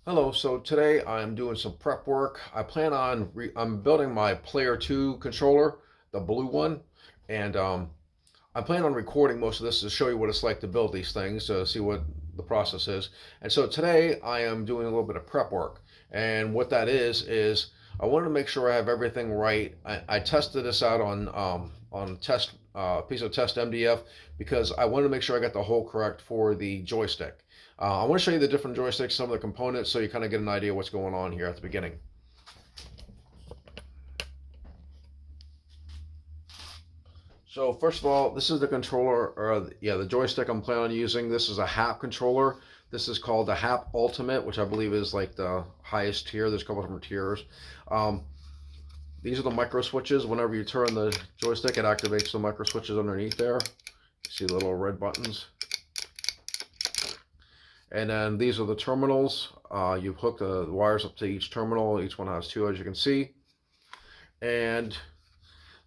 Hello, so today I'm doing some prep work. I'm building my Player 2 controller, the blue one, and I plan on recording most of this to show you what it's like to build these things, to see what the process is. And so today I am doing a little bit of prep work. And what that is I wanted to make sure I have everything right. I tested this out on test piece of test MDF because I wanted to make sure I got the hole correct for the joystick. I want to show you the different joysticks, some of the components, so you kind of get an idea what's going on here at the beginning. So first of all, this is the controller, or the joystick I'm planning on using. This is a HAP controller. This is called the HAP Ultimate, which I believe is like the highest tier. There's a couple different tiers. Um, these are the micro switches. Whenever you turn the joystick, it activates the micro switches underneath there. You see the little red buttons. And then these are the terminals. You've hooked the wires up to each terminal. Each one has two, as you can see. And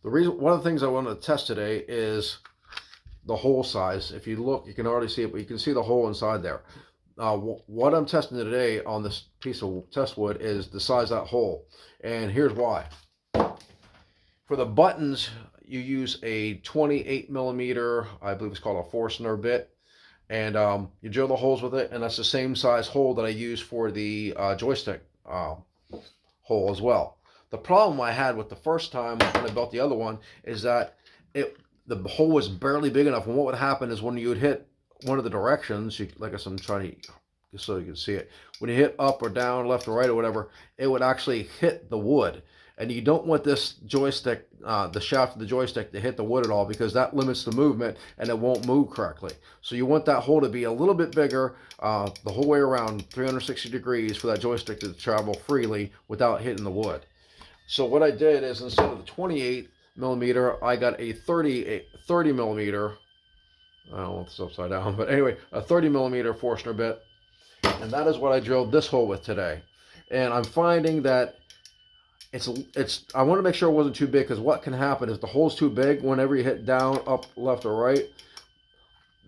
one of the things I want to test today is the hole size. If you look, you can already see it, but you can see the hole inside there. What I'm testing today on this piece of test wood is the size of that hole. And here's why. For the buttons, you use a 28 millimeter, I believe it's called a Forstner bit. And you drill the holes with it, and that's the same size hole that I use for the joystick hole as well. The problem I had with the first time when I built the other one is that the hole was barely big enough, and what would happen is when you would hit one of the directions, like I'm trying to, so you can see it, when you hit up or down, left or right or whatever, it would actually hit the wood. And you don't want this joystick, the shaft of the joystick, to hit the wood at all, because that limits the movement and it won't move correctly. So you want that hole to be a little bit bigger, the whole way around 360 degrees, for that joystick to travel freely without hitting the wood. So what I did is, instead of the 28 millimeter, I got a 30 millimeter, I don't know if it's upside down, but anyway, a 30 millimeter Forstner bit. And that is what I drilled this hole with today. And I'm finding that I want to make sure it wasn't too big, because what can happen is the hole's too big. Whenever you hit down, up, left, or right,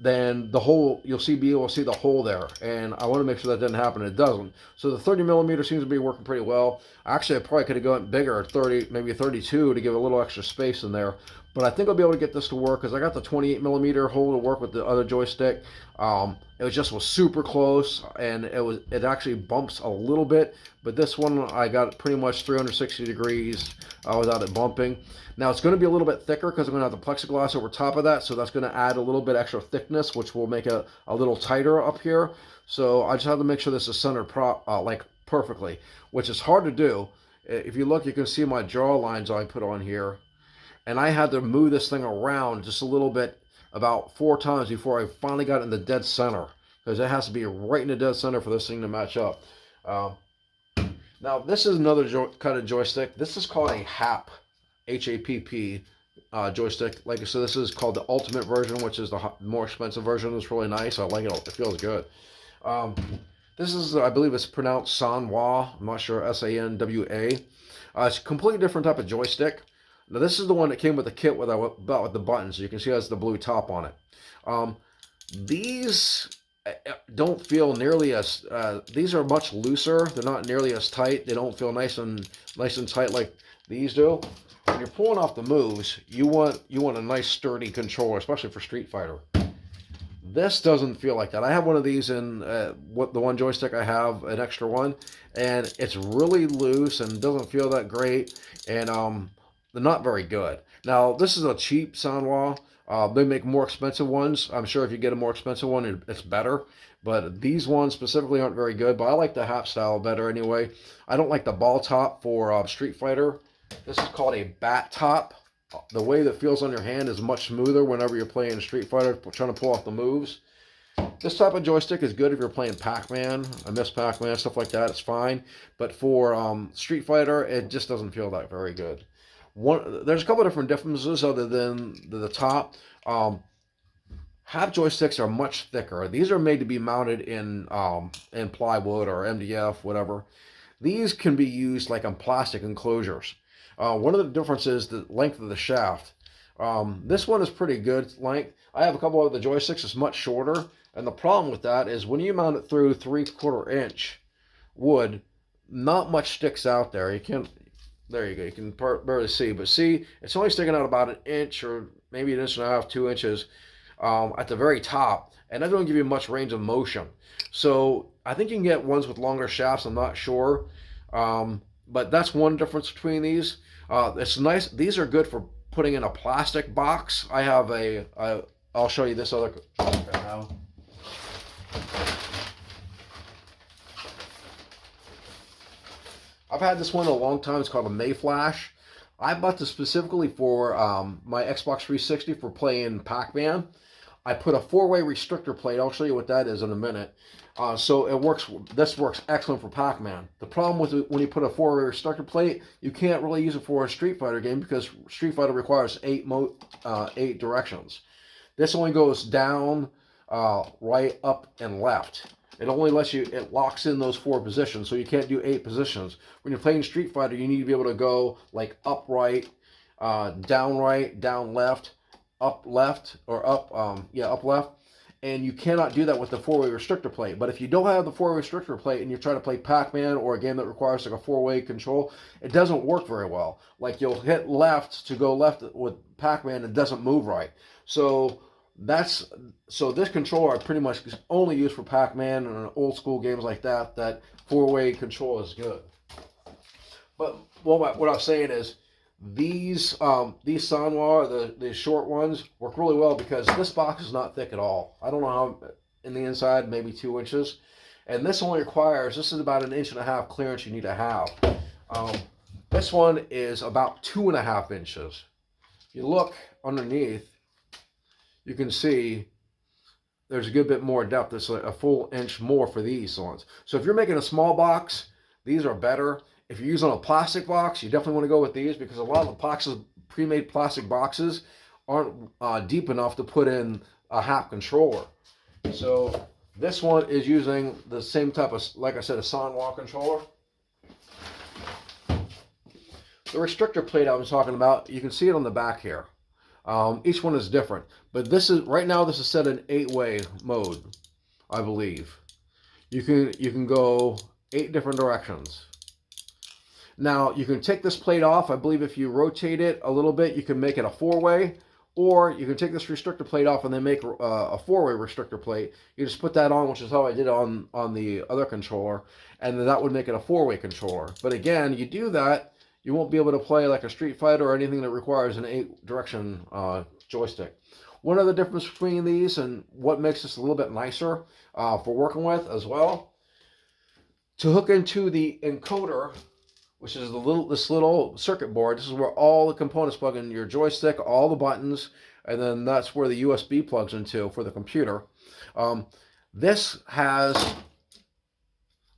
then the hole, be able to see the hole there. And I want to make sure that doesn't happen. It doesn't. So the 30 millimeter seems to be working pretty well. Actually, I probably could have gone bigger, 30, maybe 32, to give a little extra space in there. But I think I'll be able to get this to work, because I got the 28 millimeter hole to work with the other joystick. It was super close, and it actually bumps a little bit, but this one I got pretty much 360 degrees without it bumping. Now it's going to be a little bit thicker, because I'm going to have the plexiglass over top of that, so that's going to add a little bit extra thickness, which will make it a little tighter up here. So I just have to make sure this is centered like perfectly, which is hard to do. If you look, you can see my draw lines I put on here, and I had to move this thing around just a little bit, about 4 times, before I finally got in the dead center, because it has to be right in the dead center for this thing to match up. Now this is another kind of joystick. This is called a HAP, H-A-P-P joystick. Like I said, this is called the Ultimate version, which is the more expensive version. It's really nice. I like it. It feels good. This is, I believe it's pronounced Sanwa. I'm not sure, S-A-N-W-A. It's a completely different type of joystick. Now this is the one that came with the kit with the buttons. You can see it has the blue top on it. These don't feel nearly as. These are much looser. They're not nearly as tight. They don't feel nice and tight like these do. When you're pulling off the moves, you want a nice sturdy controller, especially for Street Fighter. This doesn't feel like that. I have one of these in the one joystick I have, an extra one, and it's really loose and doesn't feel that great. And they're not very good. Now, this is a cheap Sanwa. They make more expensive ones. I'm sure if you get a more expensive one, it's better. But these ones specifically aren't very good. But I like the HAP style better anyway. I don't like the ball top for Street Fighter. This is called a bat top. The way that feels on your hand is much smoother whenever you're playing Street Fighter, trying to pull off the moves. This type of joystick is good if you're playing Pac-Man. I miss Pac-Man, stuff like that. It's fine. But for Street Fighter, it just doesn't feel that very good. There's a couple of different differences other than the top. HAP joysticks are much thicker. These are made to be mounted in plywood or MDF, whatever. These can be used like on plastic enclosures. One of the differences is the length of the shaft. This one is pretty good length. I have a couple of the joysticks. It's much shorter, and the problem with that is when you mount it through 3/4 inch, wood, not much sticks out there. You can't, there you go, you can barely see, but see, it's only sticking out about an inch or maybe an inch and a half, 2 inches at the very top, and that doesn't give you much range of motion. So I think you can get ones with longer shafts, I'm not sure. But that's one difference between these. It's nice. These are good for putting in a plastic box. I have I'll show you this other now. I've had this one a long time. It's called a Mayflash. I bought this specifically for my Xbox 360 for playing Pac-Man. I put a 4-way restrictor plate. I'll show you what that is in a minute. So it works. This works excellent for Pac-Man. The problem with it, when you put a 4-way restrictor plate, you can't really use it for a Street Fighter game because Street Fighter requires 8 directions. This only goes down, right, up, and left. It only lets you. It locks in those 4 positions, so you can't do 8 positions. When you're playing Street Fighter, you need to be able to go like up right, down left, up left, or up up left. And you cannot do that with the 4-way restrictor plate. But if you don't have the 4-way restrictor plate and you're trying to play Pac-Man or a game that requires like a 4-way control, it doesn't work very well. Like you'll hit left to go left with Pac-Man, it doesn't move right. So this controller I pretty much only use for Pac-Man and old school games like that. That 4-way control is good. But what I was saying is, these Sanwa, the short ones, work really well because this box is not thick at all. I don't know how, in the inside, maybe 2 inches. And this only requires, this is about an 1.5 inch clearance you need to have. This one is about 2.5 inches. If you look underneath, you can see there's a good bit more depth. It's like a full inch more for these ones. So if you're making a small box, these are better. If you're using a plastic box, you definitely want to go with these because a lot of the boxes, pre-made plastic boxes, aren't deep enough to put in a HAP controller. So this one is using the same type of, like I said, a Sanwa controller. The restrictor plate I was talking about, you can see it on the back here. Each one is different, but this is right now. This is set in 8-way mode, I believe. You can go 8 different directions. Now, you can take this plate off. I believe if you rotate it a little bit, you can make it a 4-way, or you can take this restrictor plate off and then make a 4-way restrictor plate. You just put that on, which is how I did on the other controller, and then that would make it a 4-way controller. But again, you do that, you won't be able to play like a Street Fighter or anything that requires an 8-direction joystick. One other difference between these and what makes this a little bit nicer for working with as well, to hook into the encoder, which is this little circuit board. This is where all the components plug in, your joystick, all the buttons, and then that's where the USB plugs into for the computer. This has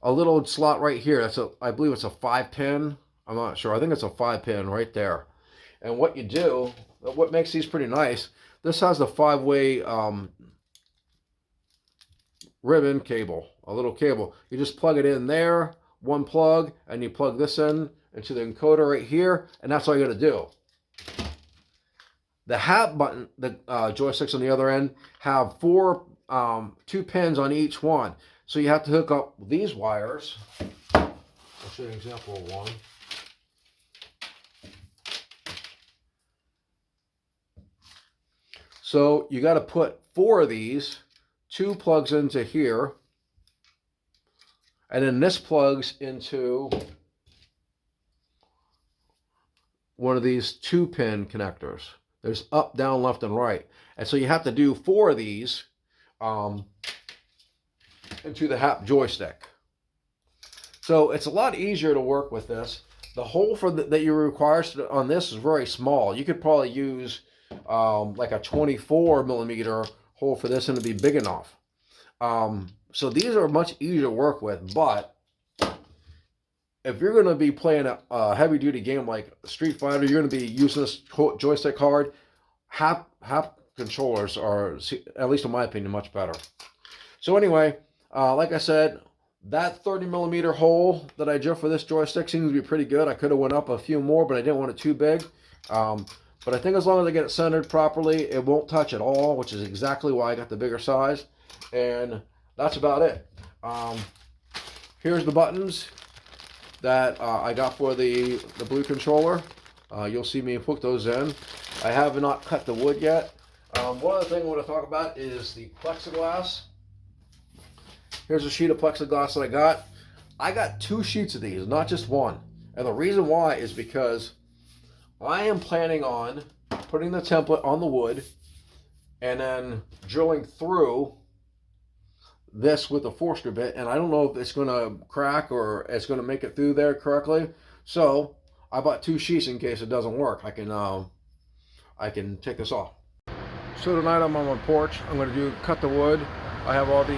a little slot right here. I believe it's a 5-pin. I'm not sure. I think it's a 5-pin right there. And what you do, what makes these pretty nice, this has the 5-way ribbon cable, a little cable. You just plug it in there, one plug, and you plug this in into the encoder right here, and that's all you got to do. The HAP button, the joysticks on the other end, have 2 pins on each one. So you have to hook up these wires. I'll show you an example of one. So you got to put 4 of these, 2 plugs into here, and then this plugs into one of these 2-pin connectors. There's up, down, left, and right. And so you have to do 4 of these into the HAP joystick. So it's a lot easier to work with this. The hole that you require on this is very small. You could probably use like a 24mm hole for this and it'd be big enough. So these are much easier to work with, but if you're going to be playing a heavy-duty game like Street Fighter, you're going to be using this joystick hard. HAP controllers are, at least in my opinion, much better. So anyway, like I said, that 30mm hole that I drew for this joystick seems to be pretty good. I could have went up a few more, but I didn't want it too big. But I think as long as I get it centered properly, it won't touch at all, which is exactly why I got the bigger size. And that's about it. Here's the buttons that I got for the blue controller. You'll see me put those in. I have not cut the wood yet. One other thing I want to talk about is the plexiglass. Here's a sheet of plexiglass that I got. I got 2 sheets of these, not just one. And the reason why is because I am planning on putting the template on the wood and then drilling through this with a Forster bit, and I don't know if it's going to crack or it's going to make it through there correctly. So I bought 2 sheets in case it doesn't work. I can take this off. So tonight I'm on my porch. I'm going to cut the wood. I have all the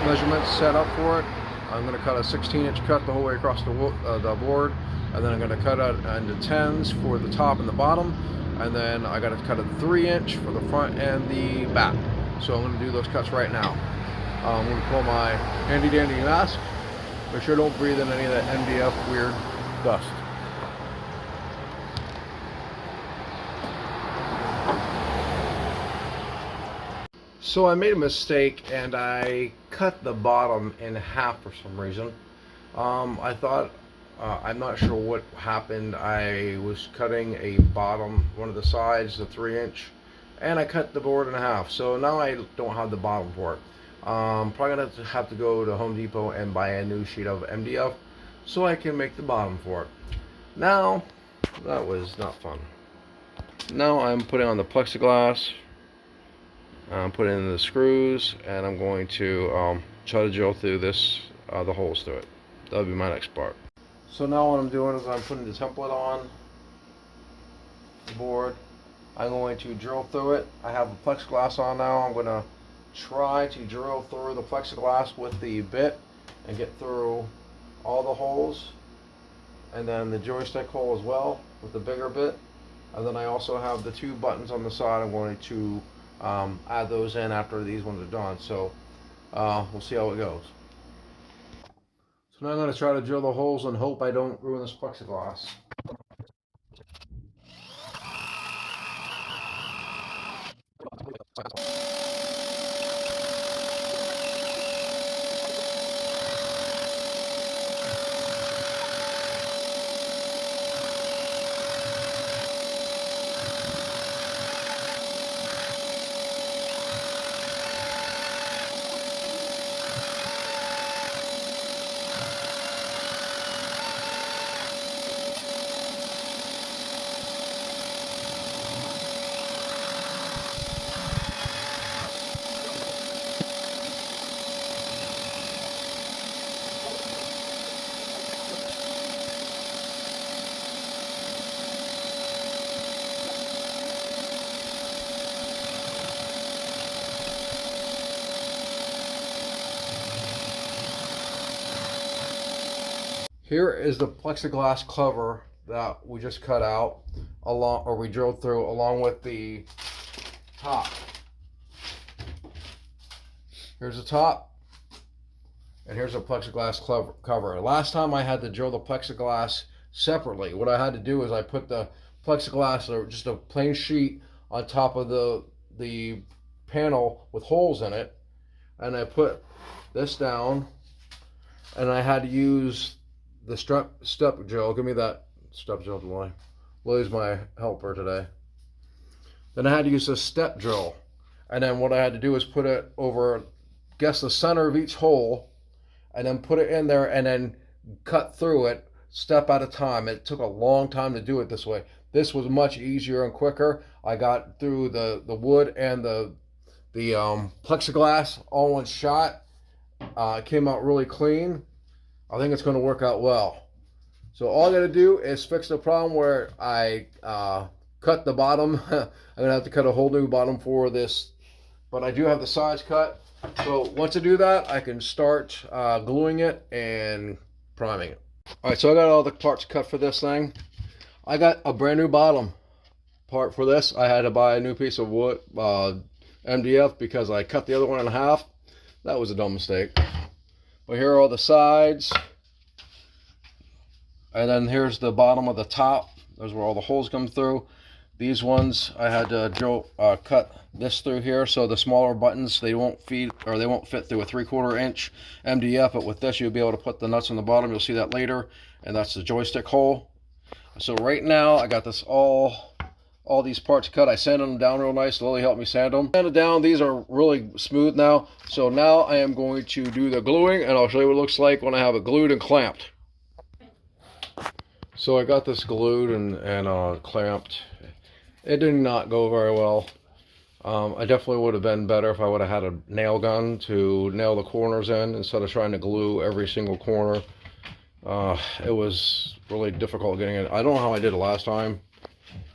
measurements set up for it. I'm going to cut a 16-inch cut the whole way across the board, and then I'm going to cut it into 10s for the top and the bottom, and then I got to cut a 3-inch for the front and the back. So I'm going to do those cuts right now. I'm going to pull my handy dandy mask. Make sure I don't breathe in any of that MDF weird dust. So I made a mistake and I cut the bottom in half for some reason. I thought, I'm not sure what happened. I was cutting a bottom, one of the sides, the 3-inch, and I cut the board in half. So now I don't have the bottom for it. Probably gonna have to go to Home Depot and buy a new sheet of MDF so I can make the bottom for it. Now, that was not fun. Now I'm putting on the plexiglass. I'm putting in the screws, and I'm going to try to drill through this, the holes through it. That'll be my next part. So now what I'm doing is I'm putting the template on the board. I'm going to drill through it. I have the plexiglass on now. I'm going to try to drill through the plexiglass with the bit and get through all the holes, and then the joystick hole as well with the bigger bit. And then I also have the 2 buttons on the side. I'm going to add those in after these ones are done. So we'll see how it goes. So now I'm going to try to drill the holes and hope I don't ruin this plexiglass. Here is the plexiglass cover that we just cut out, we drilled through, along with the top. Here's the top, and here's a plexiglass cover. Last time I had to drill the plexiglass separately. What I had to do is I put the plexiglass, or just a plain sheet, on top of the panel with holes in it, and I put this down, and I had to use the step drill. Give me that step drill, Lily. Lily's my helper today. Then I had to use a step drill, and then what I had to do is put it over, guess the center of each hole, and then put it in there, and then cut through it step at a time. It took a long time to do it this way. This was much easier and quicker. I got through the wood and the plexiglass all in one shot. It came out really clean. I think it's going to work out well. So all I got to do is fix the problem where I cut the bottom. I'm going to have to cut a whole new bottom for this, but I do have the sides cut. So once I do that, I can start gluing it and priming it. All right, so I got all the parts cut for this thing. I got a brand new bottom part for this. I had to buy a new piece of wood, MDF, because I cut the other one in half. That was a dumb mistake. But here are all the sides, and then here's the bottom of the top. Those where all the holes come through. These ones I had to cut this through here, so the smaller buttons, they won't fit through a 3/4 inch MDF, but with this you'll be able to put the nuts on the bottom. You'll see that later, and that's the joystick hole. So right now I got this all these parts cut. I sanded them down real nice. Lily helped me sand them. Sanded down. These are really smooth now. So now I am going to do the gluing, and I'll show you what it looks like when I have it glued and clamped. So I got this glued and clamped. It did not go very well. I definitely would have been better if I would have had a nail gun to nail the corners in instead of trying to glue every single corner. It was really difficult getting it. I don't know how I did it last time,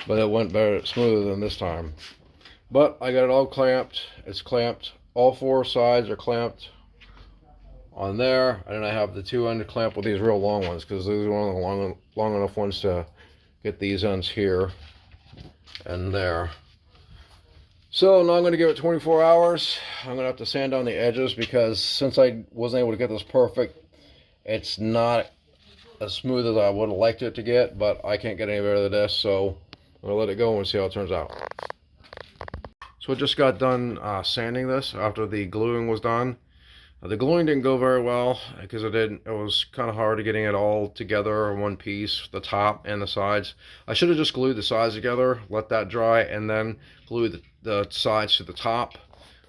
but it went better, smoother than this time. But I got it all clamped. It's clamped. All 4 sides are clamped on there, and then I have the 2 ends clamped with these real long ones, because these are one of the long enough ones to get these ends here and there. So now I'm going to give it 24 hours. I'm going to have to sand down the edges, because since I wasn't able to get this perfect, it's not as smooth as I would have liked it to get, but I can't get any better than this, so I'm going to let it go and see how it turns out. So I just got done sanding this after the gluing was done. The gluing didn't go very well because it was kind of hard to getting it all together in one piece, the top and the sides. I should have just glued the sides together, let that dry, and then glue the sides to the top.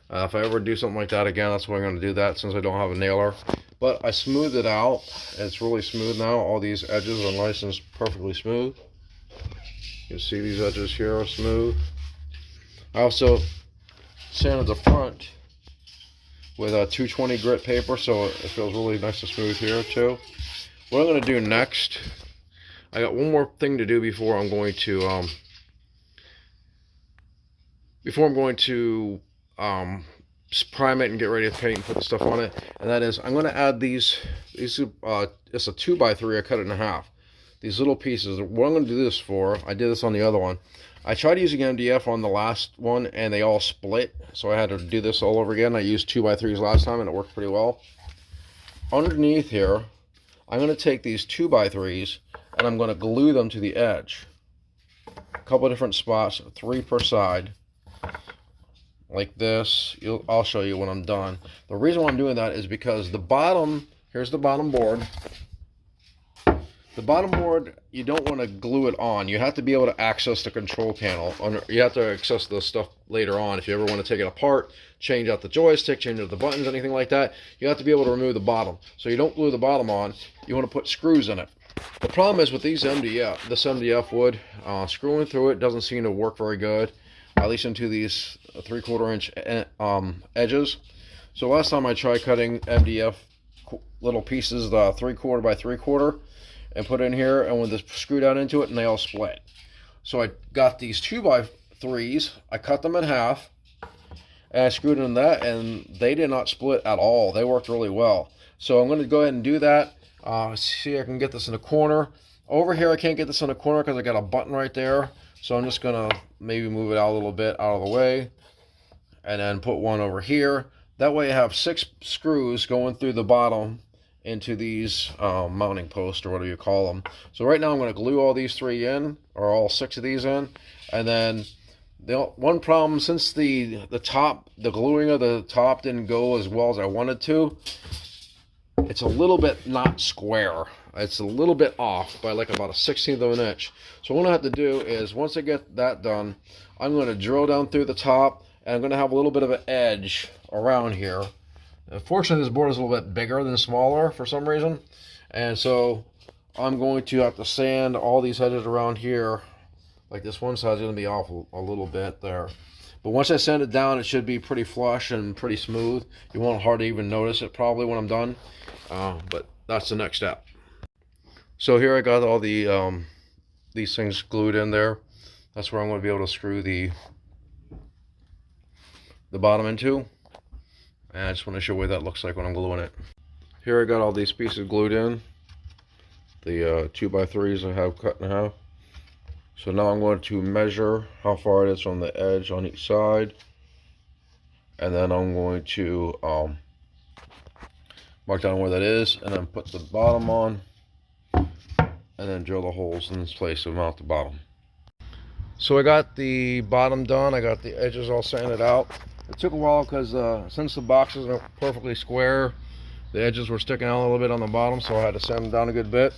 If I ever do something like that again, that's why I'm going to do that, since I don't have a nailer. But I smoothed it out. It's really smooth now. All these edges are nice and perfectly smooth. You can see these edges here are smooth. I also sanded the front with a 220 grit paper, so it feels really nice and smooth here too. What I'm going to do next, I got one more thing to do before I'm going to prime it and get ready to paint and put the stuff on it. And that is, I'm going to add these it's a 2x3. I cut it in half. These little pieces. What I'm going to do this for, I did this on the other one. I tried using MDF on the last one and they all split, so I had to do this all over again. I used 2x3s last time and it worked pretty well. Underneath here, I'm going to take these 2x3s and I'm going to glue them to the edge. A couple of different spots, 3 per side, like this. I'll show you when I'm done. The reason why I'm doing that is because the bottom, here's the bottom board. The bottom board, you don't want to glue it on. You have to be able to access the control panel. You have to access the stuff later on. If you ever want to take it apart, change out the joystick, change out the buttons, anything like that, you have to be able to remove the bottom. So you don't glue the bottom on. You want to put screws in it. The problem is with these this MDF wood, screwing through it doesn't seem to work very good, at least into these 3/4 inch edges. So last time I tried cutting MDF little pieces, the 3/4 by 3/4, and put in here, and with this screw down into it, and they all split. So I got these 2x3s, I cut them in half, and I screwed in that, and they did not split at all. They worked really well. So I'm going to go ahead and do that. See if I can get this in the corner. Over here I can't get this in the corner because I got a button right there. So I'm just going to maybe move it out a little bit out of the way, and then put one over here. That way I have 6 screws going through the bottom into these mounting posts, or whatever you call them. So right now I'm going to glue all these 3 in, or all 6 of these in, and then one problem, since the gluing of the top didn't go as well as I wanted to, it's a little bit not square. It's a little bit off by like about a 1/16 of an inch. So what I have to do is, once I get that done, I'm going to drill down through the top, and I'm going to have a little bit of an edge around here. Fortunately, this board is a little bit bigger than smaller for some reason, and so I'm going to have to sand all these edges around here. Like this one side's going to be off a little bit there, but once I sand it down, it should be pretty flush and pretty smooth. You won't hardly even notice it probably when I'm done, but that's the next step. So here I got all the these things glued in there. That's where I'm going to be able to screw the bottom into. And I just want to show you what that looks like when I'm gluing it. Here I got all these pieces glued in. The 2x3s I have cut in half. So now I'm going to measure how far it is from the edge on each side. And then I'm going to mark down where that is, and then put the bottom on. And then drill the holes in this place to mount the bottom. So I got the bottom done. I got the edges all sanded out. It took a while because since the boxes are perfectly square, the edges were sticking out a little bit on the bottom, so I had to sand them down a good bit.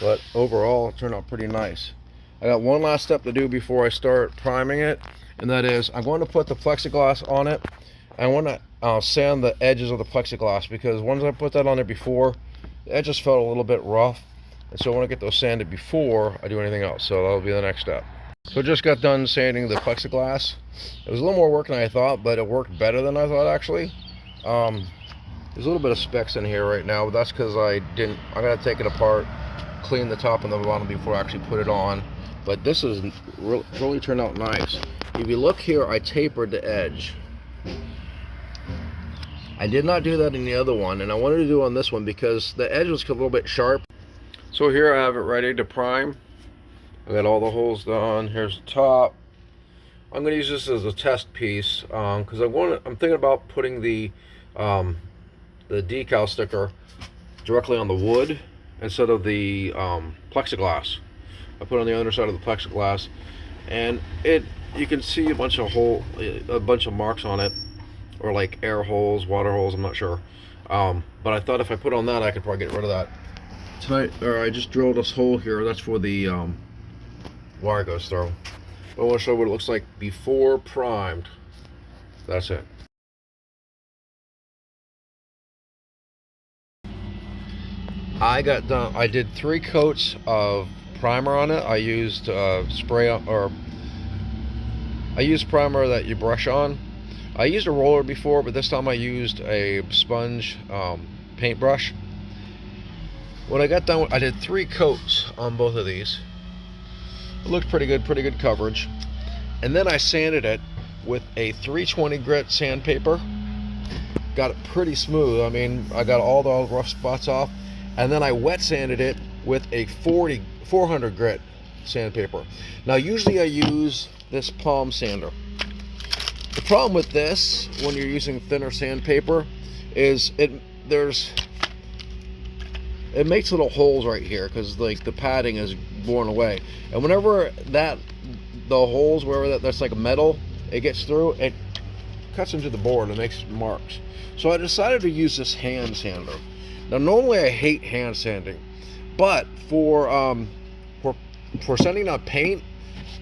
But overall, it turned out pretty nice. I got one last step to do before I start priming it, and that is I'm going to put the plexiglass on it. I want to sand the edges of the plexiglass, because once I put that on there before, the edges felt a little bit rough, and so I want to get those sanded before I do anything else. So that'll be the next step. So I just got done sanding the plexiglass. It was a little more work than I thought, but it worked better than I thought, actually. There's a little bit of specks in here right now, but that's because I gotta take it apart, clean the top and the bottom before I actually put it on. But this is really turned out nice. If you look here, I tapered the edge. I did not do that in the other one, and I wanted to do it on this one because the edge was a little bit sharp. So here I have it ready to prime. I got all the holes done. Here's the top. I'm going to use this as a test piece because I'm thinking about putting the decal sticker directly on the wood instead of the plexiglass. I put it on the underside of the plexiglass, and you can see a bunch of marks on it, or like air holes, water holes. I'm not sure, but I thought if I put on that, I could probably get rid of that. Tonight, I just drilled this hole here. That's where the wire goes through. I want to show what it looks like before primed. That's it. I got done. I did 3 coats of primer on it. I used I used primer that you brush on. I used a roller before, but this time I used a sponge paintbrush. When I got done, I did 3 coats on both of these. It looked pretty good coverage. And then I sanded it with a 320 grit sandpaper. Got it pretty smooth. I mean, I got all the rough spots off. And then I wet sanded it with a 400 grit sandpaper. Now, usually I use this palm sander. The problem with this, when you're using thinner sandpaper, is it makes little holes right here because like the padding is worn away, and whenever the holes, wherever that's like metal, it gets through, it cuts into the board and makes marks. So I decided to use this hand sander. Now normally I hate hand sanding, but for sanding out paint,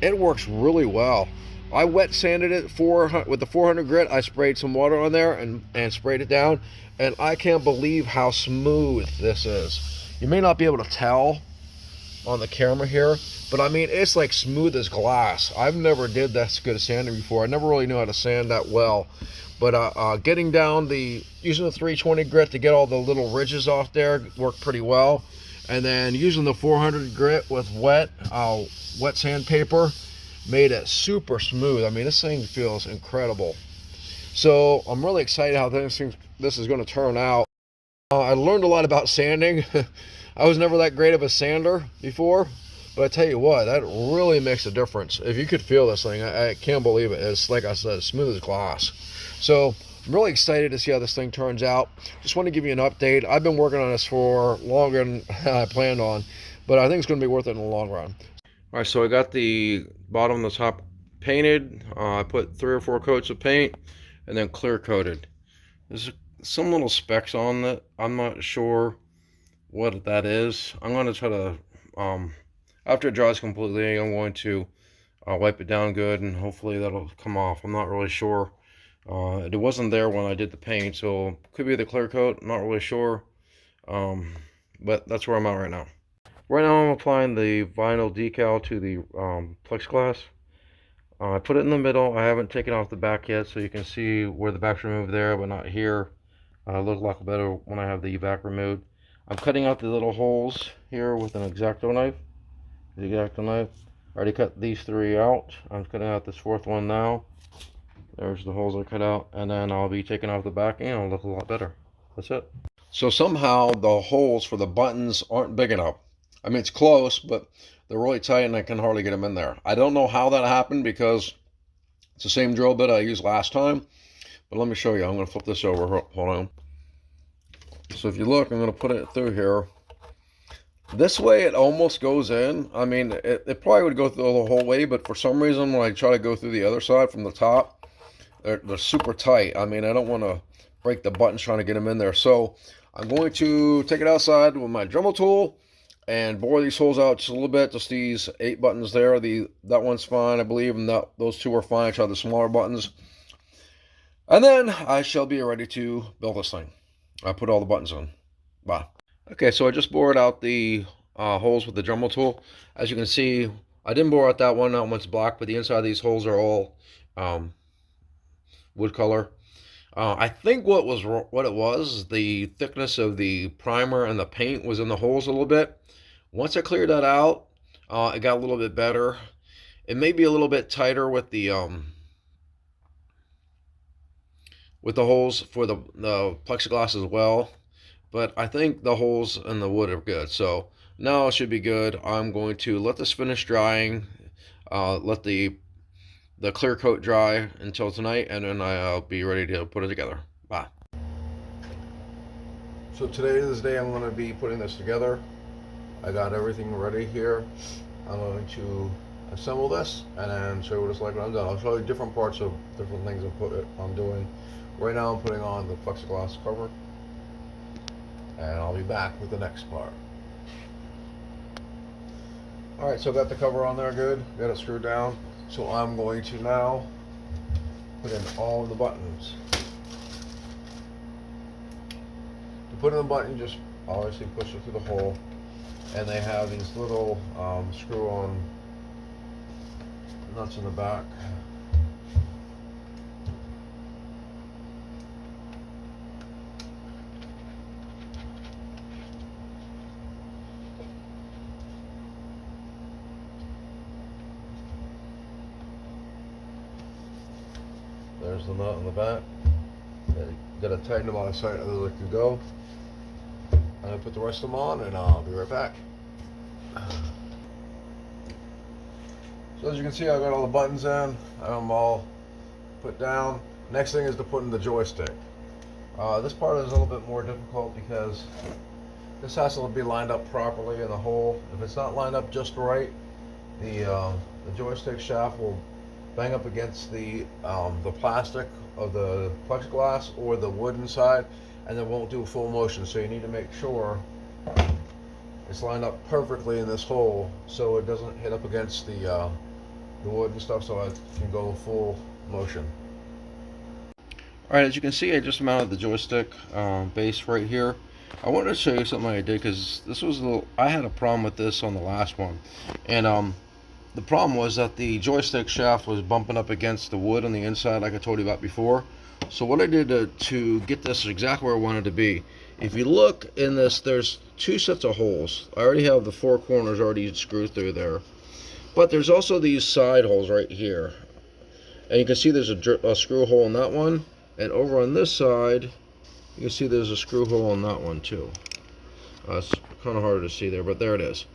it works really well. I wet sanded it with the 400 grit. I sprayed some water on there and sprayed it down, and I can't believe how smooth this is. You may not be able to tell on the camera here, but I mean, it's like smooth as glass. I've never did that good sanding before. I never really knew how to sand that well, but getting down using the 320 grit to get all the little ridges off there worked pretty well, and then using the 400 grit with wet sandpaper made it super smooth. I mean, this thing feels incredible. So I'm really excited how this is going to turn out. I learned a lot about sanding. I was never that great of a sander before, but I tell you what, that really makes a difference. If you could feel this thing, I can't believe it. It's, like I said, smooth as glass. So I'm really excited to see how this thing turns out. Just want to give you an update. I've been working on this for longer than I planned on, but I think it's going to be worth it in the long run. All right, so I got the bottom and the top painted. I put 3 or 4 coats of paint and then clear coated. There's some little specks on it. I'm not sure what that is. I'm going to try to, after it dries completely, I'm going to wipe it down good, and hopefully that'll come off. I'm not really sure. It wasn't there when I did the paint, so could be the clear coat. I'm not really sure, but that's where I'm at right now. Right now I'm applying the vinyl decal to the plexiglass. I put it in the middle. I haven't taken off the back yet, so you can see where the back's removed there, but not here. Look a lot better when I have the back removed. I'm cutting out the little holes here with an X-Acto knife. I already cut these 3 out. I'm cutting out this 4th one now. There's the holes I cut out, and then I'll be taking off the back, and it'll look a lot better. That's it. So somehow the holes for the buttons aren't big enough. I mean, it's close, but they're really tight and I can hardly get them in there. I don't know how that happened because it's the same drill bit I used last time. But let me show you. I'm going to flip this over. Hold on. So if you look, I'm going to put it through here. This way it almost goes in. I mean, it probably would go through the whole way, but for some reason when I try to go through the other side from the top, they're super tight. I mean, I don't want to break the buttons trying to get them in there. So I'm going to take it outside with my Dremel tool and bore these holes out just a little bit. Just these 8 buttons there. That one's fine, I believe, and those 2 are fine. I tried the smaller buttons. And then I shall be ready to build this thing. I put all the buttons in. Bye. Okay, so I just bored out the holes with the Dremel tool. As you can see, I didn't bore out that one's black, but the inside of these holes are all wood color. I think what it was, the thickness of the primer and the paint was in the holes a little bit. Once I cleared that out, it got a little bit better. It may be a little bit tighter with the holes for the plexiglass as well, but I think the holes in the wood are good. So now it should be good. I'm going to let this finish drying, let the clear coat dry until tonight, and then I'll be ready to put it together. Bye. So today is the day I'm going to be putting this together. I got everything ready here. I'm going to assemble this and then show you what it's like when I'm done. I'll show you different parts of different things I'm doing. Right now I'm putting on the plexiglass cover, and I'll be back with the next part. Alright, so I got the cover on there good, got it screwed down. So I'm going to now put in all of the buttons. To put in the button, just obviously push it through the hole, and they have these little screw-on nuts in the back. There's the nut in the back. You gotta tighten them on the side other it can go. I'm gonna put the rest of them on, and I'll be right back. So as you can see, I got all the buttons in. I have them all put down. Next thing is to put in the joystick. This part is a little bit more difficult because this has to be lined up properly in the hole. If it's not lined up just right, the joystick shaft will bang up against the plastic of the plexiglass or the wood inside, and it won't do full motion. So you need to make sure it's lined up perfectly in this hole so it doesn't hit up against the wood and stuff, so it can go full motion. Alright, as you can see, I just mounted the joystick base right here. I wanted to show you something I did because this was I had a problem with this on the last one, and the problem was that the joystick shaft was bumping up against the wood on the inside, like I told you about before. So what I did to get this exactly where I wanted to be, if you look in this, there's 2 sets of holes. I already have the 4 corners already screwed through there, but there's also these side holes right here, and you can see there's a screw hole in that one, and over on this side you can see there's a screw hole in that one too. It's kind of harder to see there, but there it is.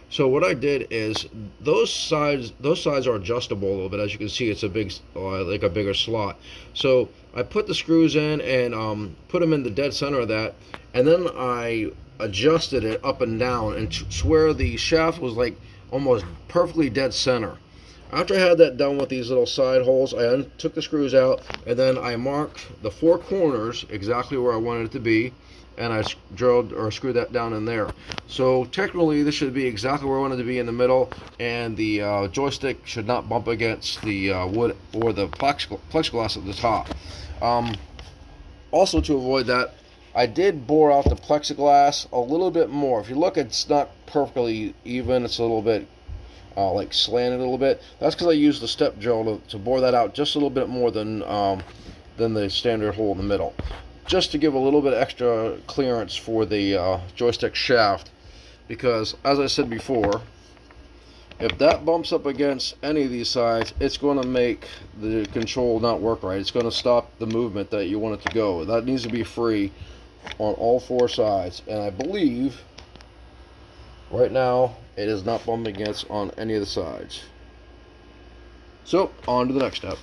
So what I did is those sides are adjustable a little bit. As you can see, it's a big, like a bigger slot. So I put the screws in and put them in the dead center of that, and then I adjusted it up and down and to where the shaft was like almost perfectly dead center. After I had that done with these little side holes, I took the screws out, and then I marked the 4 corners exactly where I wanted it to be, and I drilled or screwed that down in there. So technically this should be exactly where I wanted to be in the middle, and the joystick should not bump against the wood or the plexiglass at the top. Also, to avoid that, I did bore out the plexiglass a little bit more. If you look, it's not perfectly even. It's a little bit like slanted a little bit. That's because I used the step drill to bore that out just a little bit more than the standard hole in the middle, just to give a little bit extra clearance for the joystick shaft, because as I said before, if that bumps up against any of these sides, it's going to make the control not work right. It's going to stop the movement that you want it to go. That needs to be free on all 4 sides, and I believe right now it is not bumping against on any of the sides. So on to the next step.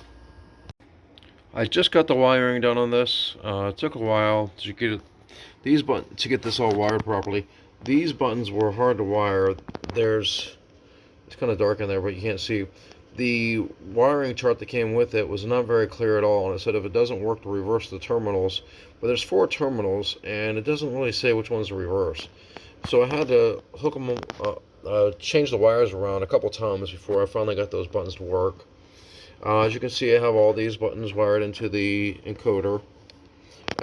I just got the wiring done on this. It took a while to get this all wired properly. These buttons were hard to wire. It's kind of dark in there, but you can't see. The wiring chart that came with it was not very clear at all, and it said if it doesn't work to reverse the terminals, but there's 4 terminals, and it doesn't really say which one's to reverse. So I had to hook them, change the wires around a couple times before I finally got those buttons to work. As you can see, I have all these buttons wired into the encoder,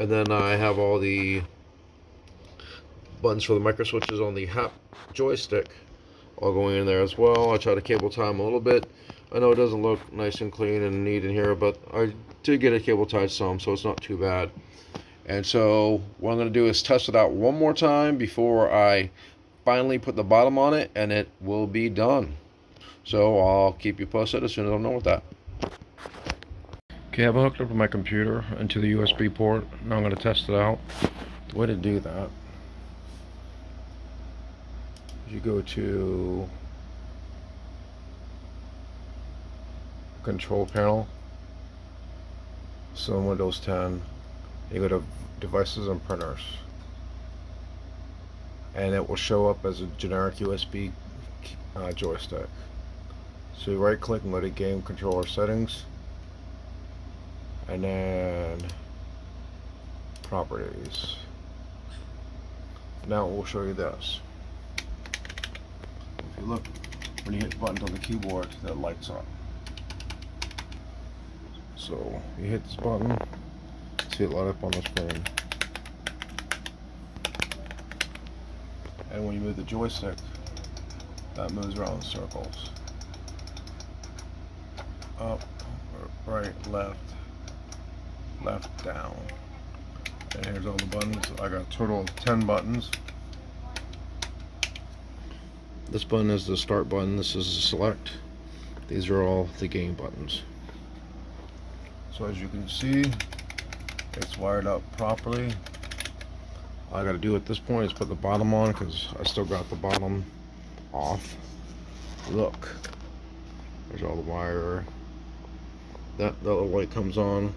and then I have all the buttons for the micro switches on the joystick all going in there as well. I try to cable tie them a little bit. I know it doesn't look nice and clean and neat in here, but I did get it cable tied some, so it's not too bad. And so what I'm going to do is test it out one more time before I finally put the bottom on it, and it will be done. So I'll keep you posted as soon as I'm done with that. Okay, I've hooked up to my computer into the USB port. Now I'm going to test it out. The way to do that, you go to control panel, so in Windows 10 you go to devices and printers, and it will show up as a generic USB joystick. So you right click and go to game controller settings, and then properties. Now it will show you this. If you look, when you hit buttons on the keyboard, that lights up. So you hit this button, see it light up on the screen. And when you move the joystick, that moves around in circles. Up, right, left, left, down. And here's all the buttons. I got a total of 10 buttons. This button is the start button, this is the select. These are all the game buttons. So as you can see, it's wired up properly. All I gotta do at this point is put the bottom on, because I still got the bottom off. Look, there's all the wire. That little light comes on.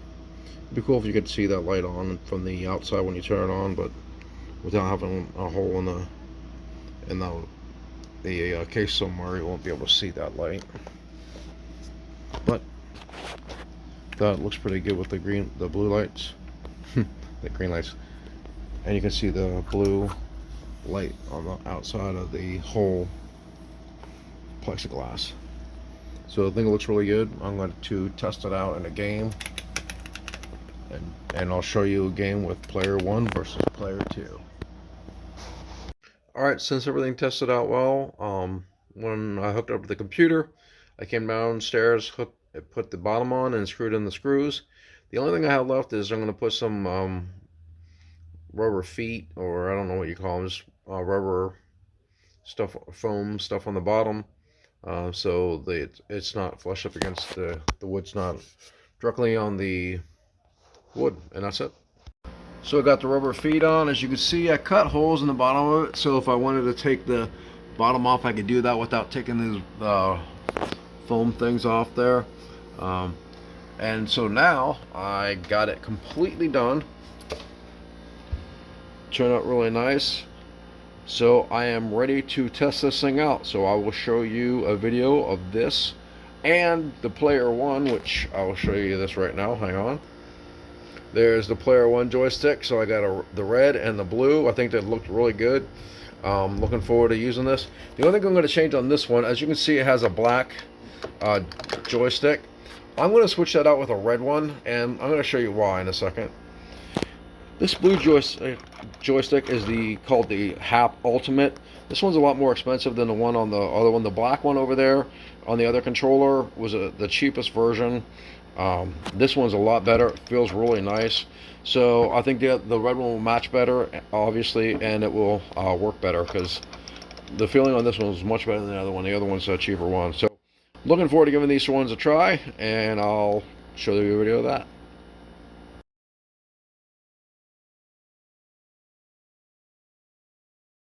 It'd be cool if you could see that light on from the outside when you turn it on, but without having a hole in the case somewhere, you won't be able to see that light. But that looks pretty good with the blue lights, the green lights, and you can see the blue light on the outside of the whole plexiglass. So I think it looks really good. I'm going to test it out in a game, and I'll show you a game with player 1 versus player 2. Alright, since everything tested out well, when I hooked up to the computer, I came downstairs, put the bottom on and screwed in the screws. The only thing I have left is I'm going to put some rubber feet, or I don't know what you call them, just rubber stuff, foam stuff on the bottom, so it's not flush up against the wood's not directly on the wood, and that's it. So I got the rubber feet on. As you can see, I cut holes in the bottom of it, so if I wanted to take the bottom off, I could do that without taking these foam things off there. And so now I got it completely done. Turned out really nice. So I am ready to test this thing out. So I will show you a video of this and the player 1, which I will show you this right now. Hang on. There's the player 1 joystick. So I got the red and the blue. I think that looked really good. Looking forward to using this. The only thing I'm going to change on this one, as you can see, it has a black joystick. I'm going to switch that out with a red one, and I'm going to show you why in a second. This blue joystick is called the HAP Ultimate. This one's a lot more expensive than the one on the other one. The black one over there on the other controller was the cheapest version. This one's a lot better. It feels really nice. So I think the red one will match better, obviously, and it will work better, because the feeling on this one is much better than the other one. The other one's a cheaper one. So looking forward to giving these ones a try, and I'll show you a video of that.